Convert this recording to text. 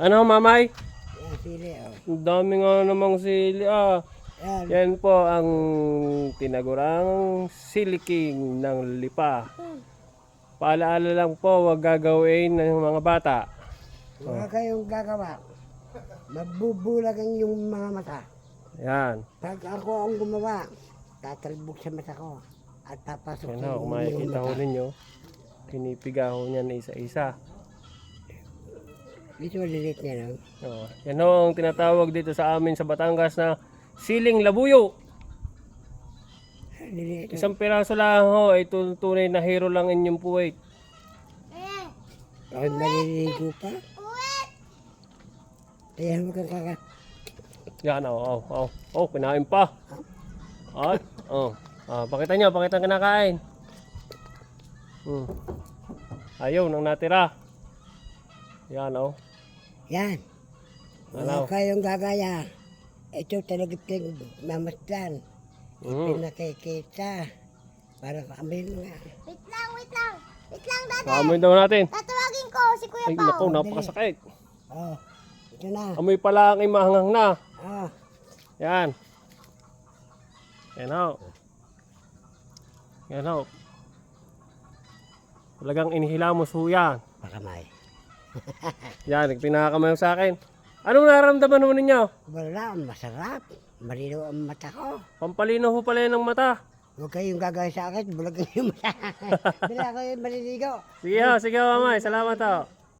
Ano, mamay? Yan, sili, oh. Ang dami nga namang sili ah. Yan. Yan po ang tinagurang siliking ng lipa. Paalaala lang po, wag gagawin ng mga bata. Wala kayong gagawa. Magbubulag ang yung mga mata. Yan. Pag ako ang gumawa, tatalbog sa mata ko. At papasok Yan sa ho, kung makikita ho ninyo, pinipiga ho niyan isa-isa. Dito lilit niya lang. Oh, yan ho ang tinatawag dito sa amin sa Batangas na siling labuyo. Lilit. Isang piraso lang ho, ay tunay na hero lang inyong puwit. Ay, maliligo pa. Ayan mo kang kaka. Yan, kinain pa. At, pakita nyo, pakita ang kinakain. Ayaw, nang natira. Yan, Yan. Ano? Wala kayong gagaya. Ito talaga mamasdan. Pinakikita. Para kami nga. Wait lang, wait lang. Wait lang, dati. Amoy daw natin. Tatawagin ko si Kuya Ay, Pao. naku, napakasakit. Oh, ito na. Amoy pala ang imahangang na. Oh, Yan. Yan, Yan, Talagang inihilamos ho yan. pakamay. Yan, nagpinakamayo sa akin. Anong nararamdaman mo ninyo? Wala, masarap. Marino ang mata ko. Pampalino ho pala yan ng mata. Huwag kayong gagawin sa akin, bulag yung mata. Bila ko yung maliligo. Sige, mamay. Salamat ho.